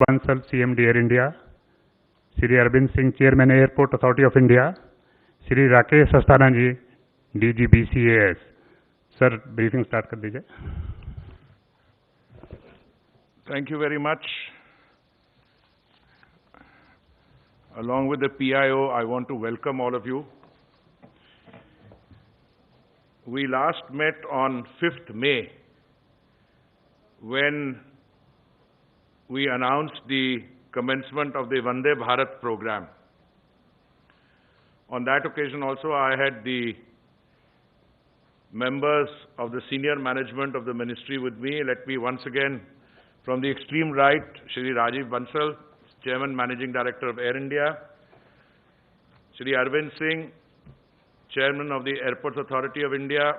Bansal, CMD Air India, Shri Arvind Singh, Chairman Airport Authority of India, Shri Rakesh Asthana ji, DG BCAS. Sir, briefing start कर दीजिए. Thank you very much. Along with the PIO, I want to welcome all of you. We last met on 5th May when we announced the commencement of the Vande Bharat program. On that occasion also, I had the members of the senior management of the ministry with me. Let me once again, from the extreme right, Shri Rajiv Bansal, Chairman Managing Director of Air India, Shri Arvind Singh, Chairman of the Airports Authority of India,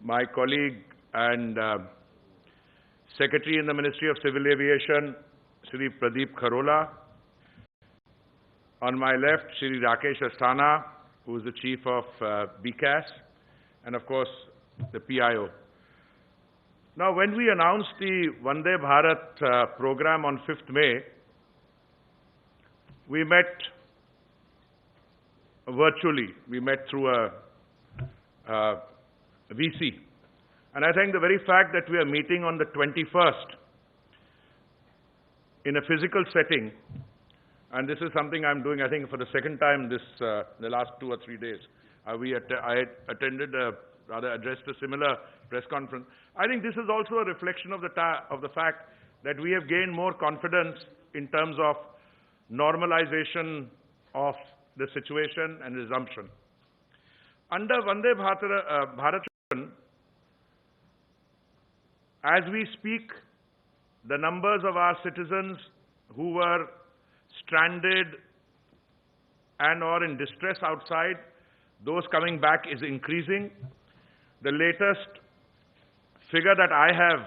my colleague and Secretary in the Ministry of Civil Aviation, Shri Pradeep Kharola. On my left, Shri Rakesh Asthana, who is the Chief of BCAS, and of course, the PIO. Now, when we announced the Vande Bharat program on 5th May, we met virtually. We met through a VC. And I think the very fact that we are meeting on the 21st in a physical setting, and this is something I'm doing, I think, for the second time this the last 2 or 3 days. I attended, rather addressed a similar press conference. I think this is also a reflection of the fact that we have gained more confidence in terms of normalization of the situation and resumption. Under Vande Bharat, as we speak, the numbers of our citizens who were stranded and or in distress outside, those coming back is increasing. The latest figure that I have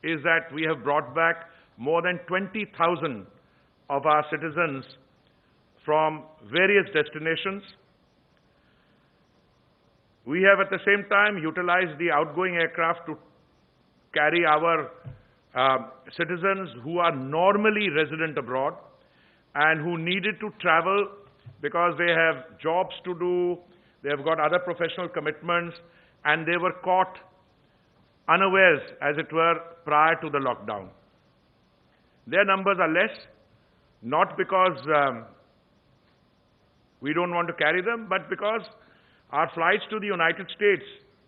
is that we have brought back more than 20,000 of our citizens from various destinations. We have at the same time utilized the outgoing aircraft to carry our citizens who are normally resident abroad and who needed to travel because they have jobs to do, they have got other professional commitments, and they were caught unawares, as it were, prior to the lockdown. Their numbers are less, not because we don't want to carry them, but because our flights to the United States,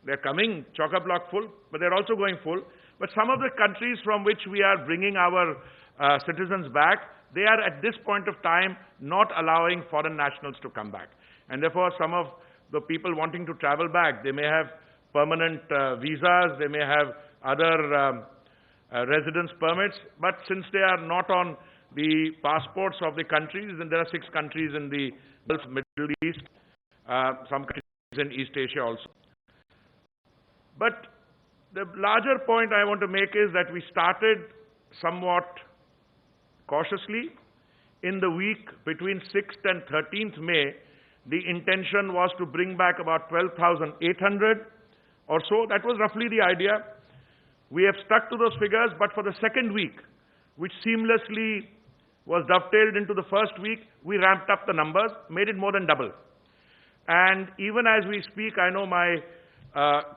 they're coming chock-a-block full, but they're also going full. But some of the countries from which we are bringing our citizens back, they are at this point of time not allowing foreign nationals to come back. And therefore, some of the people wanting to travel back, they may have permanent visas, they may have other residence permits, but since they are not on the passports of the countries, and there are 6 countries in the Gulf, Middle East, some countries in East Asia also. But the larger point I want to make is that we started somewhat cautiously. In the week between 6th and 13th May, the intention was to bring back about 12,800 or so. That was roughly the idea. We have stuck to those figures, but for the second week, which seamlessly was dovetailed into the first week, we ramped up the numbers, made it more than double. And even as we speak, I know my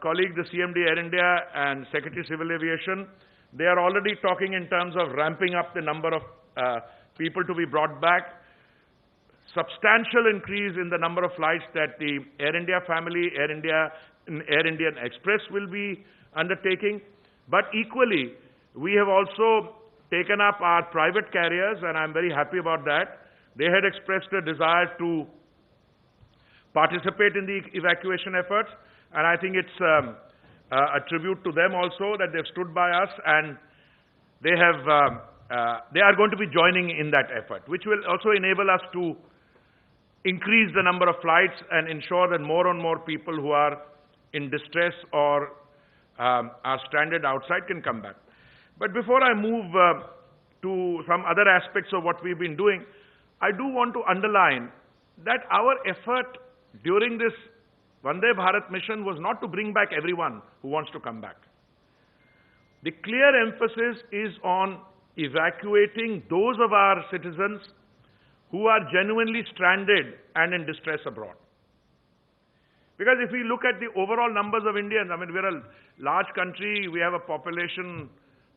colleague, the CMD Air India and Secretary Civil Aviation, they are already talking in terms of ramping up the number of people to be brought back. Substantial increase in the number of flights that the Air India family, Air Indian Express will be undertaking. But equally, we have also taken up our private carriers, and I'm very happy about that. They had expressed a desire to participate in the evacuation efforts, and I think it's a tribute to them also that they've stood by us, and they are going to be joining in that effort, which will also enable us to increase the number of flights and ensure that more and more people who are in distress or are stranded outside can come back. But before I move to some other aspects of what we've been doing, I do want to underline that our effort during this Vande Bharat mission was not to bring back everyone who wants to come back. The clear emphasis is on evacuating those of our citizens who are genuinely stranded and in distress abroad. Because if we look at the overall numbers of Indians, I mean, we're a large country, we have a population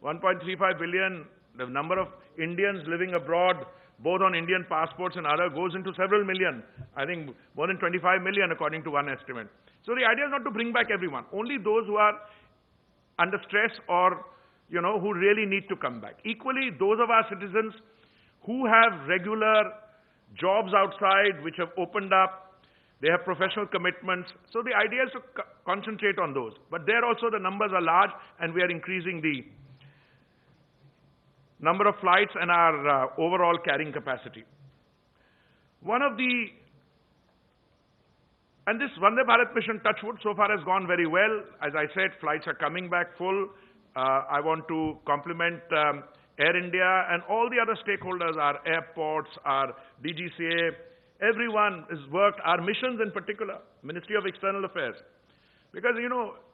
1.35 billion, the number of Indians living abroad, both on Indian passports and other, goes into several million. I think more than 25 million according to one estimate. So the idea is not to bring back everyone, only those who are under stress or, who really need to come back. Equally, those of our citizens who have regular jobs outside, which have opened up, they have professional commitments. So the idea is to concentrate on those. But there also the numbers are large, and we are increasing the number of flights and our overall carrying capacity. And this Vande Bharat mission, touch wood, so far has gone very well. As I said, flights are coming back full. I want to compliment Air India and all the other stakeholders, our airports, our DGCA, everyone has worked, our missions in particular, Ministry of External Affairs. Because,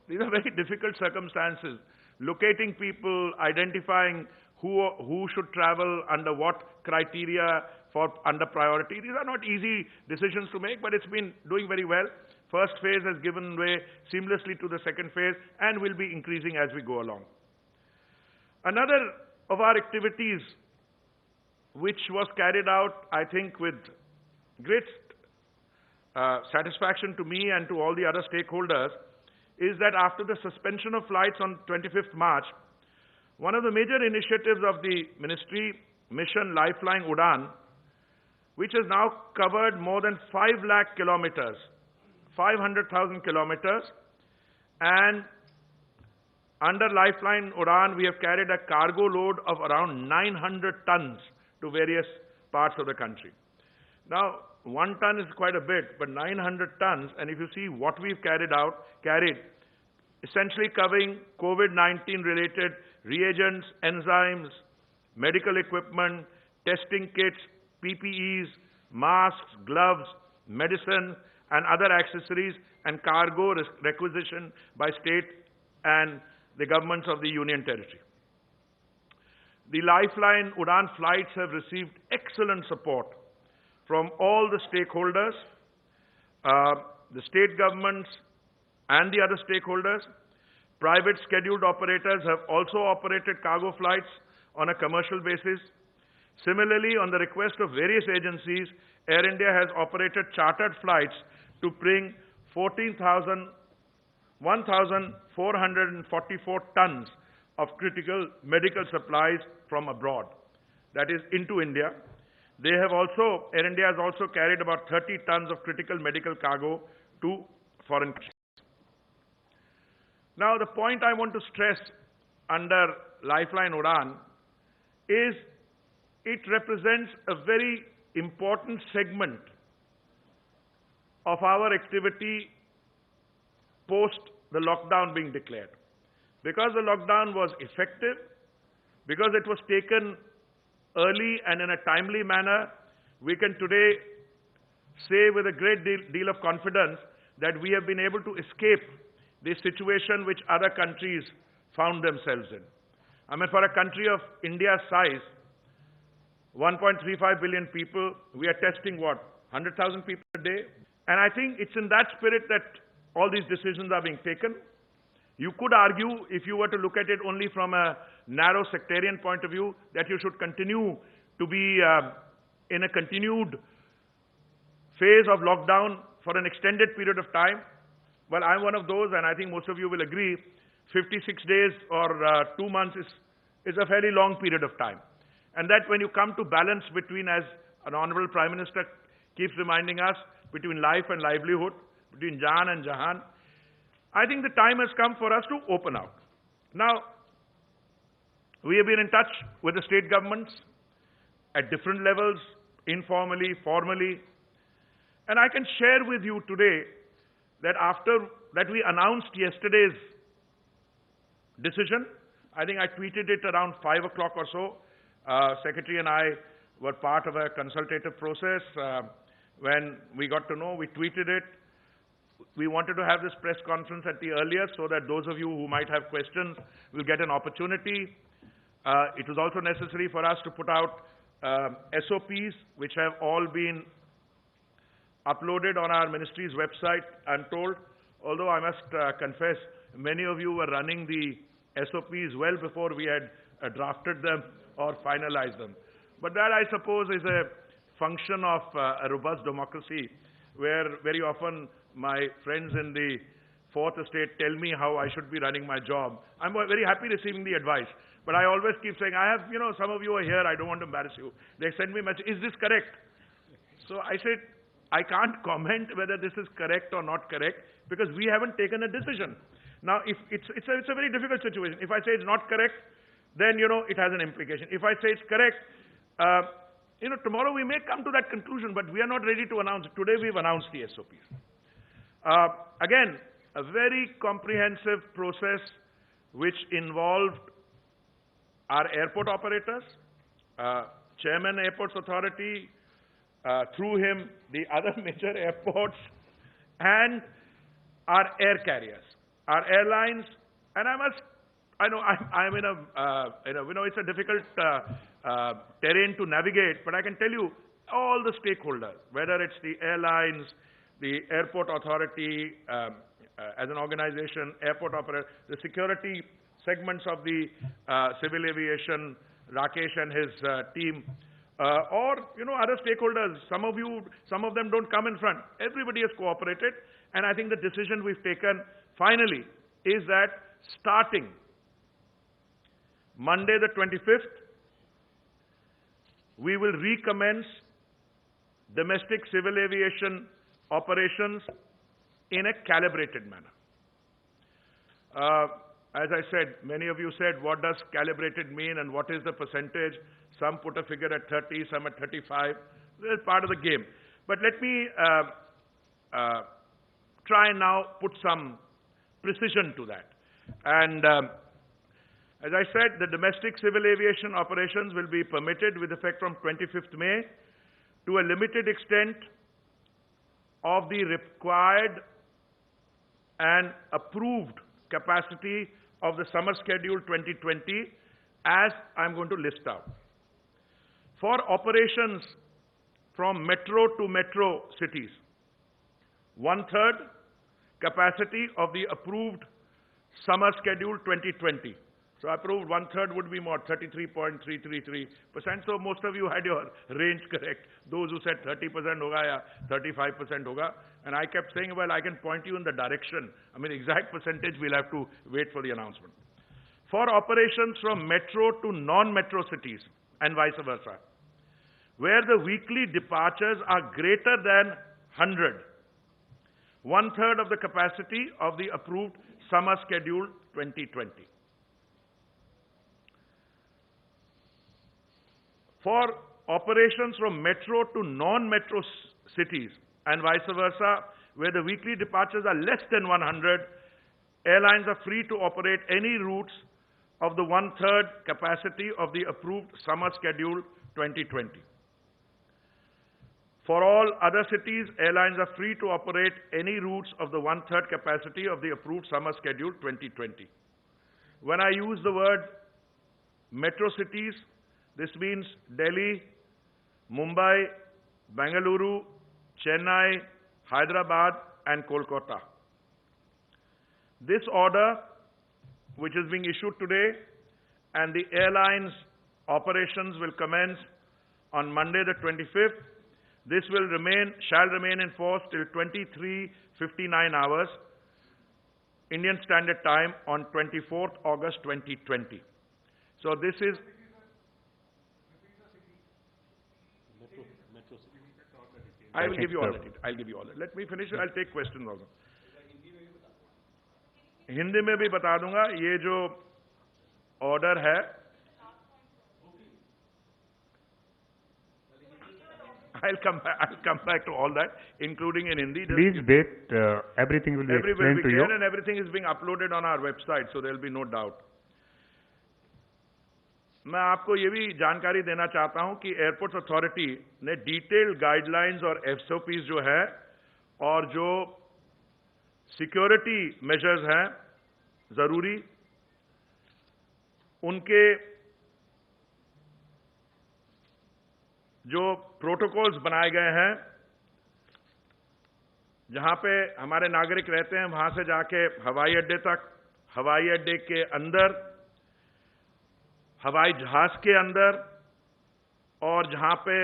these are very difficult circumstances. Locating people, identifying who should travel, under what criteria under priority. These are not easy decisions to make, but it's been doing very well. First phase has given way seamlessly to the second phase and will be increasing as we go along. Another of our activities which was carried out, I think, with great satisfaction to me and to all the other stakeholders, is that after the suspension of flights on 25th March, one of the major initiatives of the ministry, Mission Lifeline Udan, which has now covered more than 5 lakh kilometers, 500,000 kilometers, and under Lifeline Udan, we have carried a cargo load of around 900 tons to various parts of the country. Now, 1 ton is quite a bit, but 900 tons, and if you see what we've carried, essentially covering COVID-19 related reagents, enzymes, medical equipment, testing kits, PPEs, masks, gloves, medicine, and other accessories, and cargo requisition by state and the governments of the Union Territory. The Lifeline Udan flights have received excellent support from all the stakeholders, the state governments and the other stakeholders. Private scheduled operators have also operated cargo flights on a commercial basis. Similarly, on the request of various agencies, Air India has operated chartered flights to bring 1,444 tons of critical medical supplies from abroad, that is, into India. Air India has also carried about 30 tons of critical medical cargo to foreign countries. Now, the point I want to stress under Lifeline Udan is it represents a very important segment of our activity post the lockdown being declared. Because the lockdown was effective, because it was taken early and in a timely manner, we can today say with a great deal of confidence that we have been able to escape the situation which other countries found themselves in. I mean, for a country of India's size, 1.35 billion people, we are testing what, 100,000 people a day? And I think it's in that spirit that all these decisions are being taken. You could argue, if you were to look at it only from a narrow sectarian point of view, that you should continue to be in a continued phase of lockdown for an extended period of time. Well, I'm one of those, and I think most of you will agree, 56 days or 2 months is a fairly long period of time. And that when you come to balance between, as an Honorable Prime Minister keeps reminding us, between life and livelihood, between Jaan and Jahan, I think the time has come for us to open out. Now, we have been in touch with the state governments at different levels, informally, formally, and I can share with you today that after that we announced yesterday's decision, I think I tweeted it around 5 o'clock or so. Secretary and I were part of a consultative process. When we got to know, we tweeted it. We wanted to have this press conference at the earliest so that those of you who might have questions will get an opportunity. It was also necessary for us to put out SOPs, which have all been uploaded on our ministry's website, I'm told. Although I must confess, many of you were running the SOPs well before we had drafted them or finalized them. But that, I suppose, is a function of a robust democracy, where very often my friends in the Fourth Estate tell me how I should be running my job. I'm very happy receiving the advice. But I always keep saying, I have, some of you are here, I don't want to embarrass you. They send me a message, is this correct? So I said, I can't comment whether this is correct or not correct, because we haven't taken a decision. Now, if it's a very difficult situation. If I say it's not correct, then, it has an implication. If I say it's correct, tomorrow we may come to that conclusion, but we are not ready to announce it. Today we've announced the SOPs. Again, a very comprehensive process which involved our airport operators, Chairman Airports Authority, through him the other major airports, and our air carriers, our airlines. And I know I'm in a, it's a difficult terrain to navigate, but I can tell you all the stakeholders, whether it's the airlines, the airport authority, as an organization, airport operator, the security segments of the civil aviation, Rakesh and his team, or, other stakeholders. Some of them don't come in front. Everybody has cooperated, and I think the decision we've taken finally is that starting Monday the 25th, we will recommence domestic civil aviation operations in a calibrated manner. As I said, many of you said, what does calibrated mean and what is the percentage? Some put a figure at 30, some at 35. This is part of the game. But let me try and now put some precision to that. And as I said, the domestic civil aviation operations will be permitted with effect from 25th May to a limited extent of the required and approved capacity of the summer schedule 2020, as I'm going to list out. For operations from metro to metro cities, 1/3 capacity of the approved summer schedule 2020. So approved 1/3 would be more, 33.333%. So most of you had your range correct. Those who said 30% hoga ya 35% hoga. And I kept saying, well, I can point you in the direction. I mean, exact percentage, we'll have to wait for the announcement. For operations from metro to non-metro cities and vice versa, where the weekly departures are greater than 100, 1/3 of the capacity of the approved summer schedule 2020. For operations from metro to non-metro cities and vice versa, where the weekly departures are less than 100, airlines are free to operate any routes of the 1/3 capacity of the approved summer schedule 2020. For all other cities, airlines are free to operate any routes of the 1/3 capacity of the approved summer schedule 2020. When I use the word metro cities, this means Delhi, Mumbai, Bengaluru, Chennai, Hyderabad, and Kolkata. This order, which is being issued today, and the airlines' operations will commence on Monday the 25th. This shall remain in force till 23:59 hours, Indian Standard Time, on 24th August 2020. So this is I will give you all that. I'll give you all that. Let me finish. I'll take questions also. Hindi में भी बता दूंगा ये जो order है. I'll come back to all that, including in Hindi. Please wait. Everything will be explained to you. And everything is being uploaded on our website, so there will be no doubt. मैं आपको ये भी जानकारी देना चाहता हूं कि airports authority ने डिटेल्ड गाइडलाइंस और एसओपीज जो है और जो सिक्योरिटी मेजर्स हैं जरूरी, उनके जो प्रोटोकॉल्स बनाए गए हैं, जहां पे हमारे नागरिक रहते हैं, वहां से जाके हवाई अड्डे तक, हवाई अड्डे के अंदर, हवाई जहाज के अंदर, और जहां पे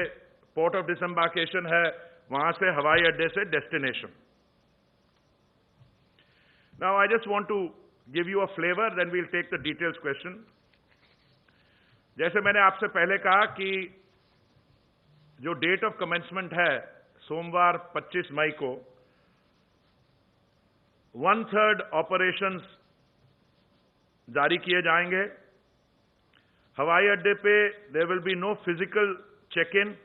पोर्ट ऑफ डिसएम्बार्केशन है, वहां से हवाई अड्डे से destination. Now I just want to give you a flavor, then we'll take the details question. जैसे मैंने आपसे पहले कहा कि जो डेट ऑफ कमेंसमेंट है सोमवार 25 मई को, 1/3 ऑपरेशंस जारी किए जाएंगे. हवाई अड्डे पे there will be no physical check in,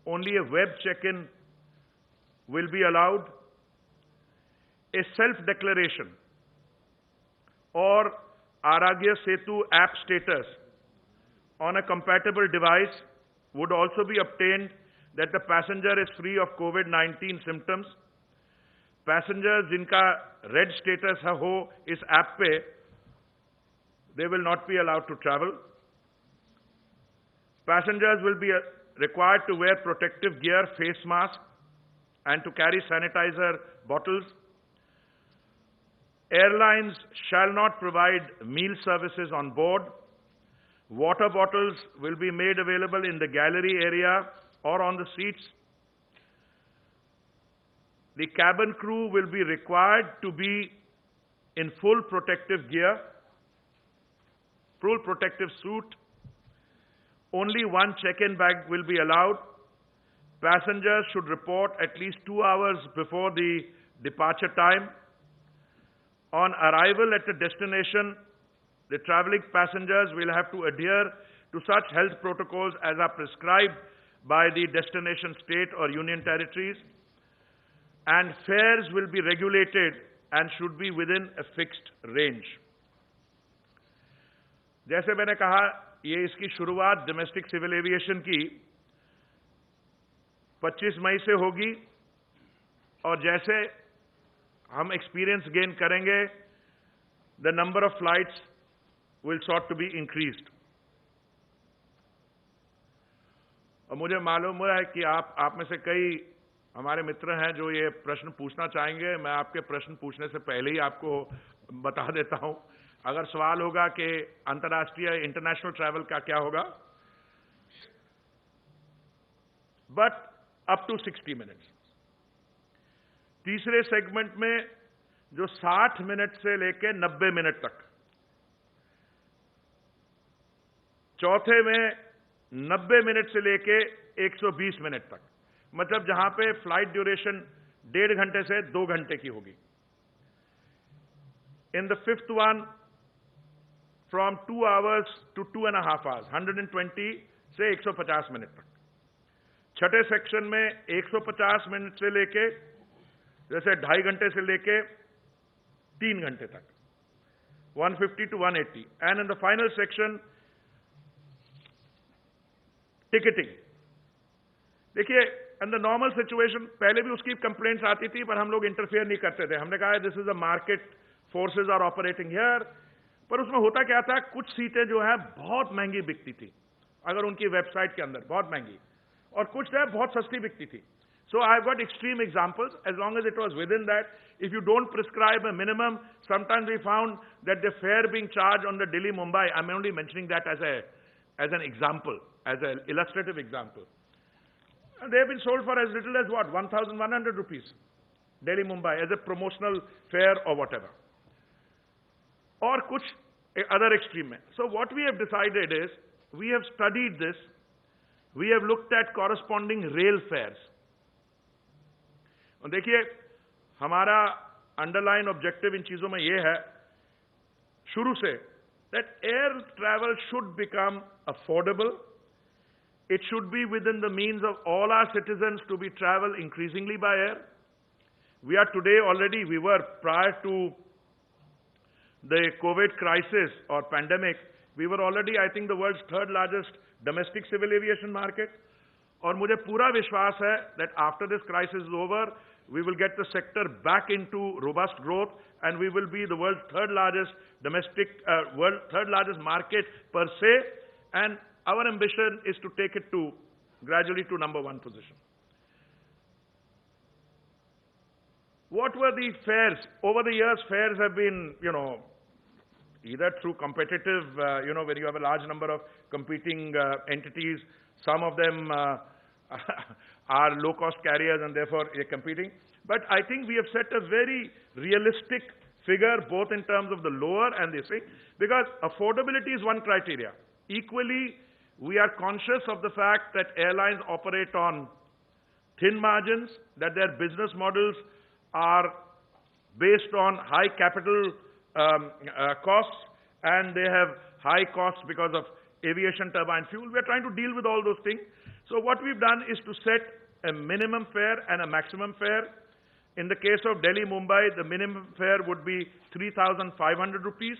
only a web check in will be allowed. A self-declaration or Aragya Setu app status on a compatible device would also be obtained that the passenger is free of COVID-19 symptoms. Passengers जिनका red status हो इस app पे, they will not be allowed to travel. Passengers will be required to wear protective gear, face mask, and to carry sanitizer bottles. Airlines shall not provide meal services on board. Water bottles will be made available in the gallery area or on the seats. The cabin crew will be required to be in full protective gear, full protective suit. Only one check-in bag will be allowed. Passengers should report at least 2 hours before the departure time. On arrival at the destination, the traveling passengers will have to adhere to such health protocols as are prescribed by the destination state or union territories, and fares will be regulated and should be within a fixed range. जैसे मैंने कहा, ये इसकी शुरुआत domestic civil aviation की 25 मई से होगी, और जैसे हम एक्सपीरियंस गेन करेंगे, the number of flights will sought to be increased. और मुझे मालूम है कि आप में से कई हमारे मित्र हैं जो ये प्रश्न पूछना चाहेंगे. मैं आपके प्रश्न पूछने से पहले ही आपको बता देता हूं. अगर सवाल होगा कि अंतर्राष्ट्रीय इंटरनेशनल ट्रैवल का क्या होगा, बट अप टू 60 मिनट्स. तीसरे सेगमेंट में जो 60 मिनट से लेकर 90 मिनट तक, चौथे में 90 मिनट से लेकर 120 मिनट तक, मतलब जहां पे फ्लाइट ड्यूरेशन 1.5 घंटे से 2 घंटे की होगी. In the fifth one, from 2 hours to 2.5 hours, 120 से 150 मिनट तक. छठे सेक्शन में 150 मिनट से लेके, जैसे 2.5 घंटे से लेके 3 घंटे तक, 150 to 180. And in the final section, ticketing. देखिए, इन द नॉर्मल सिचुएशन पहले भी उसकी कंप्लेंट्स आती थी, पर हम लोग इंटरफेयर नहीं करते थे. हमने कहा this is a market, forces are operating here. पर उसमें होता क्या था, कुछ सीटें जो है बहुत महंगी बिकती थी अगर उनकी वेबसाइट के अंदर, बहुत महंगी, और कुछ जो है बहुत सस्ती बिकती थी. So I've got extreme examples. As long as it was within that, if you don't prescribe a minimum, sometimes we found that the fare being charged on the Delhi-Mumbai, I'm only mentioning that as an example, as an illustrative example. And they have been sold for as little as what, 1,100 rupees, Delhi-Mumbai, as a promotional fare or whatever. Or kuch other extreme. So what we have decided is, we have studied this, we have looked at corresponding rail fares. और देखिए, हमारा underline objective इन चीजों में यह है शुरू से, that air travel should become affordable. It should be within the means of all our citizens to be travel increasingly by air. We are today already, we were prior to the Covid crisis और pandemic, we were already, I think, the world's 3rd largest domestic civil aviation market. और मुझे पूरा विश्वास है that after this crisis is over, we will get the sector back into robust growth, and we will be the world's 3rd largest domestic, world 3rd largest market per se, and our ambition is to take it to gradually to number 1 position. What were the fares? Over the years, fares have been, either through competitive, where you have a large number of competing entities. Some of them are low-cost carriers and therefore are competing. But I think we have set a very realistic figure, both in terms of the lower and this thing, because affordability is one criteria. Equally, we are conscious of the fact that airlines operate on thin margins, that their business models are based on high capital costs, and they have high costs because of aviation turbine fuel. We are trying to deal with all those things. So what we've done is to set a minimum fare and a maximum fare. In the case of Delhi-Mumbai, the minimum fare would be 3,500 rupees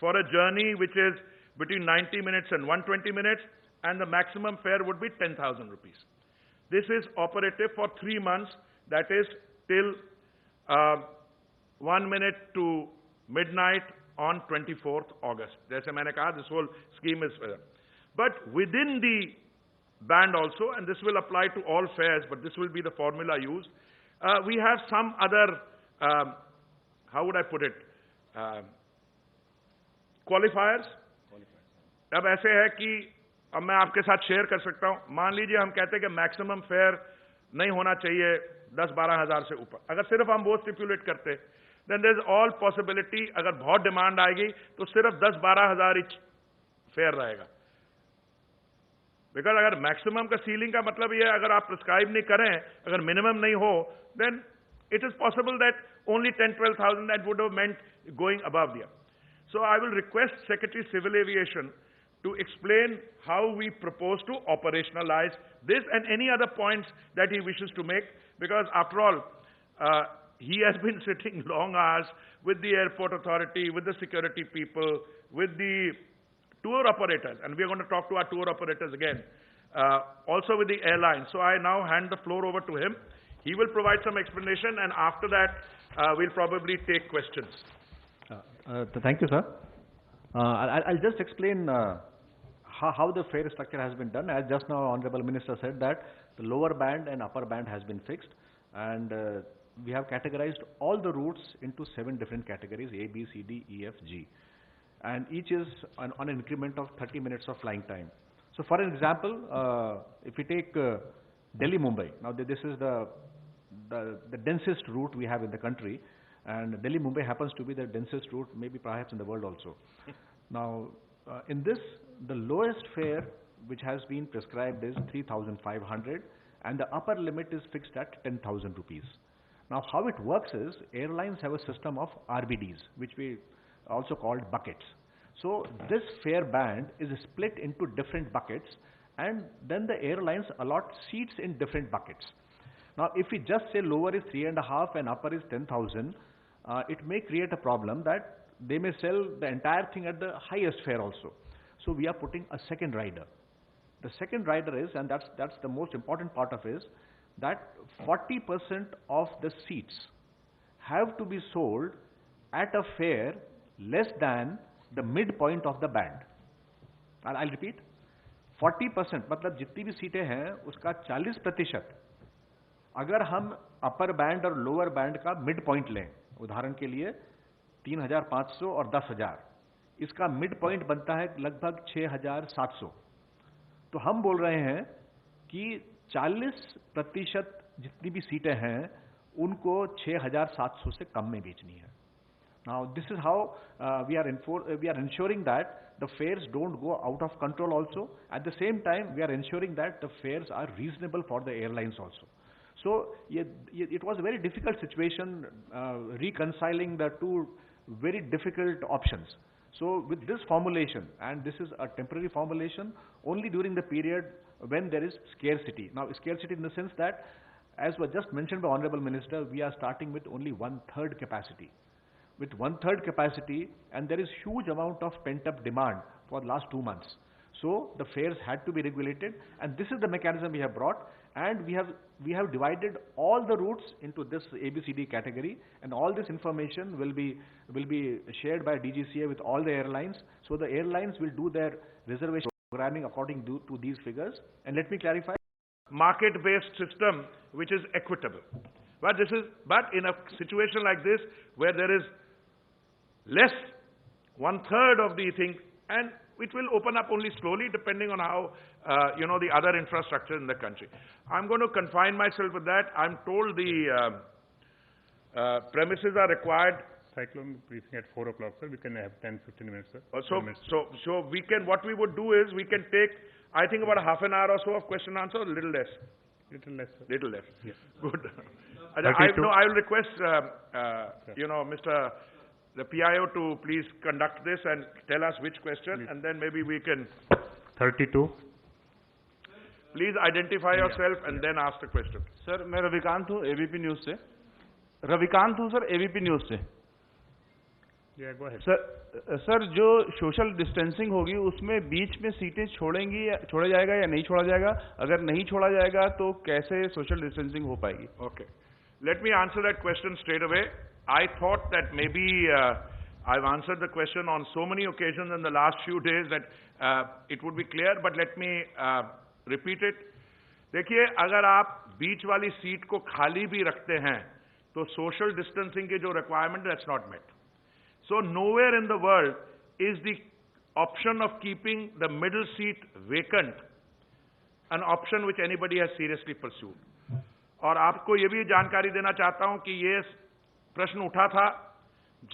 for a journey which is between 90 minutes and 120 minutes, and the maximum fare would be 10,000 rupees. This is operative for 3 months, that is till 1 minute to midnight on 24th August. Jaise maine kaha, this whole scheme is but within the band also, and this will apply to all fares, but this will be the formula used, we have some other, how would I put it, qualifiers. अब ऐसे है कि अब मैं आपके साथ share कर सकता हूं, मान लीजिए हम कहते हैं कि मैक्सिमम फेयर नहीं होना चाहिए 10-12 हज़ार से ऊपर. अगर सिर्फ हम वो स्टिपुलेट करते, then there is all possibility, अगर बहुत डिमांड आएगी तो सिर्फ 10-12 हज़ार ही फेयर रहेगा. बिकॉज अगर मैक्सिमम का सीलिंग का मतलब ये है, अगर आप प्रिस्क्राइब नहीं करें, अगर मिनिमम नहीं हो, then it is possible that only 10-12,000 that would have meant going above there. So I will request Secretary Civil Aviation to explain how we propose to operationalize this and any other points that he wishes to make, because after all, he has been sitting long hours with the airport authority, with the security people, with the tour operators, and we are going to talk to our tour operators again, also with the airlines. So I now hand the floor over to him. He will provide some explanation, and after that, we'll probably take questions. Thank you, sir. I'll just explain how the fare structure has been done. As just now Honorable Minister said that the lower band and upper band has been fixed, and we have categorized all the routes into 7 different categories, A, B, C, D, E, F, G. And each is on an increment of 30 minutes of flying time. So for an example, if we take Delhi-Mumbai, now this is the densest route we have in the country, and Delhi-Mumbai happens to be the densest route maybe perhaps in the world also. Now, in this, the lowest fare which has been prescribed is 3,500, and the upper limit is fixed at 10,000 rupees. Now, how it works is, airlines have a system of RBDs, which we also called buckets. So this fare band is split into different buckets, and then the airlines allot seats in different buckets. Now, if we just say lower is 3.5 and upper is 10,000, it may create a problem that they may sell the entire thing at the highest fare also. So we are putting a second rider. The second rider is, and that's the most important part of is, that 40% of the seats have to be sold at a fare less than the midpoint of the band. And I'll repeat, 40%, मतलब जितनी भी सीटें हैं उसका 40% अगर हम upper band और lower band का मिड पॉइंट लें, उदाहरण के लिए 3,500 और 10,000, इसका मिड पॉइंट बनता है लगभग 6,700. तो हम बोल रहे हैं कि 40% जितनी भी सीटें हैं उनको 6,700 से कम में बेचनी है. Now this is how we are ensuring that the fares don't go out of control also. At the same time, we are ensuring that the fares are reasonable for the airlines also. So it was a very difficult situation reconciling the two very difficult options. So with this formulation, and this is a temporary formulation, only during the period when there is scarcity. Now scarcity in the sense that, as was just mentioned by Honorable Minister, we are starting with only 1/3 capacity. With 1/3 capacity, and there is huge amount of pent-up demand for the last 2 months. So the fares had to be regulated, and this is the mechanism we have brought, and we have divided all the routes into this ABCD category, and all this information will be shared by DGCA with all the airlines. So the airlines will do their reservation programming according to these figures. And let me clarify. market-based system which is equitable. But in a situation like this, where there is less, 1/3 of the thing, and it will open up only slowly depending on how, the other infrastructure in the country. I'm going to confine myself with that. I'm told the premises are required. Cyclone briefing at 4 o'clock, sir. We can have 10-15 minutes, sir. So we can, what we would do is, we can take, I think, about a half an hour or so of question and answer, a little less. Little less, sir. Little less. Yes. Good. I 32. will request, the PIO to please conduct this and tell us which question, Please. and then maybe we can, 32. please identify yourself and then ask the question. Sir मैं रविकांत हूँ ABP news से। रविकांत हूँ sir ABP news से। Yeah, go ahead. Sir जो social distancing होगी उसमें बीच में सीटें छोड़ा जाएगा या नहीं छोड़ा जाएगा? अगर नहीं छोड़ा जाएगा तो कैसे सोशल डिस्टेंसिंग हो पाएगी? Okay. Let me answer that question straight away. I thought that maybe I've answered the question on so many occasions in the last few days that it would be clear, but let me repeat it. देखिए, अगर आप बीच वाली seat को खाली भी रखते हैं तो सोशल डिस्टेंसिंग के जो requirement that's not met. So nowhere in the world is the option of keeping the middle seat vacant an option which anybody has seriously pursued. और आपको ये भी जानकारी देना चाहता हूं कि ये प्रश्न उठा था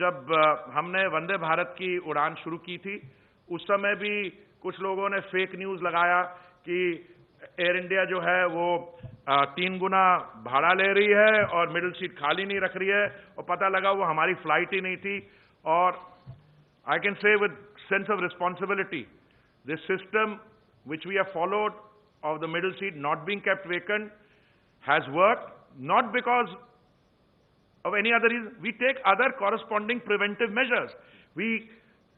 जब हमने वंदे भारत की उड़ान शुरू की थी. उस समय भी कुछ लोगों ने फेक न्यूज लगाया कि एयर इंडिया जो है वो 3 गुना भाड़ा ले रही है और मिडिल सीट खाली नहीं रख रही है, और पता लगा वो हमारी फ्लाइट ही नहीं थी. और I can say with sense of responsibility, this system which we have followed of the middle seat not being kept vacant has worked, not because of any other reason. We take other corresponding preventive measures. We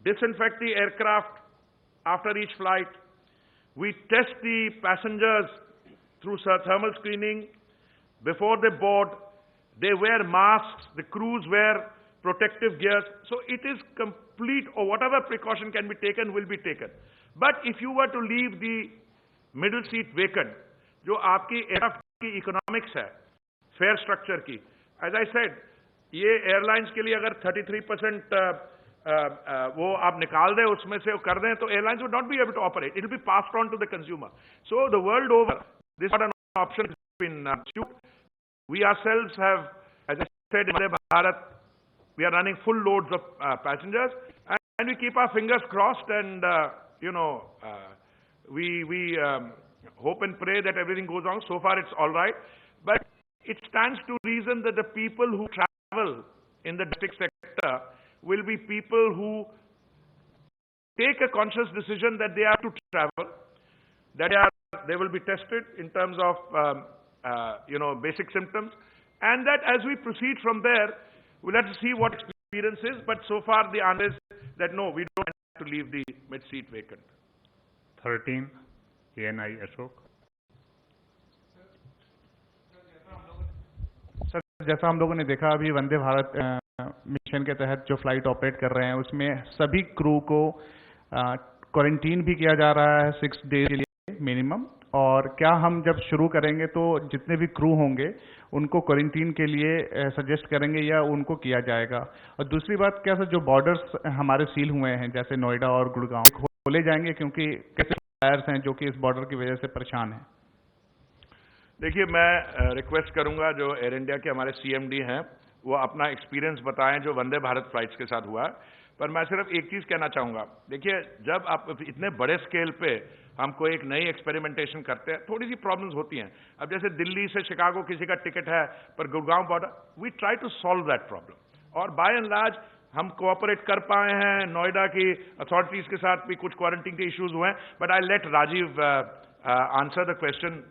disinfect the aircraft after each flight. We test the passengers through thermal screening before they board. They wear masks. The crews wear protective gears. So it is complete, or whatever precaution can be taken will be taken. But if you were to leave the middle seat vacant, जो आपकी aircraft की economics है, fare structure की, as I said, ये airlines के लिए अगर 33% वो आप निकाल दें, उसमें से कर दें, तो airlines would not be able to operate. It will be passed on to the consumer. So the world over, this is not an option has been pursued. We ourselves have, as I said, in Vande Bharat, we are running full loads of passengers, and we keep our fingers crossed, and we hope and pray that everything goes on. So far, it's all right, but it stands to reason that the people who travel in the domestic sector will be people who take a conscious decision that they have to travel, that they will be tested in terms of basic symptoms, and that as we proceed from there, we'll have to see what experience is. But so far, the answer is that no, we don't have to leave the mid seat vacant. 13, ANI Ashok. Sir जैसा हम लोगों ने देखा अभी Vande Bharat mission के तहत जो flight operate कर रहे हैं उसमें सभी क्रू को क्वारंटीन भी किया जा रहा है 6 डेज के लिए मिनिमम. और क्या हम जब शुरू करेंगे तो जितने भी क्रू होंगे उनको क्वारंटीन के लिए सजेस्ट करेंगे या उनको किया जाएगा? और दूसरी बात, क्या सर जो बॉर्डर्स हमारे सील हुए हैं जैसे नोएडा और गुड़गांव खोले जाएंगे, क्योंकि कैसे फ्लायर्स हैं जो कि इस बॉर्डर की वजह से परेशान हैं? देखिए, मैं रिक्वेस्ट करूंगा जो एयर इंडिया के हमारे CMD हैं वो अपना एक्सपीरियंस बताएं जो वंदे भारत फ्लाइट्स के साथ हुआ है. पर मैं सिर्फ एक चीज कहना चाहूंगा. देखिए, जब आप इतने बड़े स्केल पे हम कोई एक नई एक्सपेरिमेंटेशन करते हैं, थोड़ी सी प्रॉब्लम्स होती हैं. अब जैसे दिल्ली से शिकागो किसी का टिकट है पर Gurgaon border, we try to solve that problem, और बाय एंड लार्ज हम कोऑपरेट कर पाए हैं. नोएडा की अथॉरिटीज के साथ भी कुछ क्वारंटीन के इश्यूज हुए हैं. But I let Rajiv answer the question.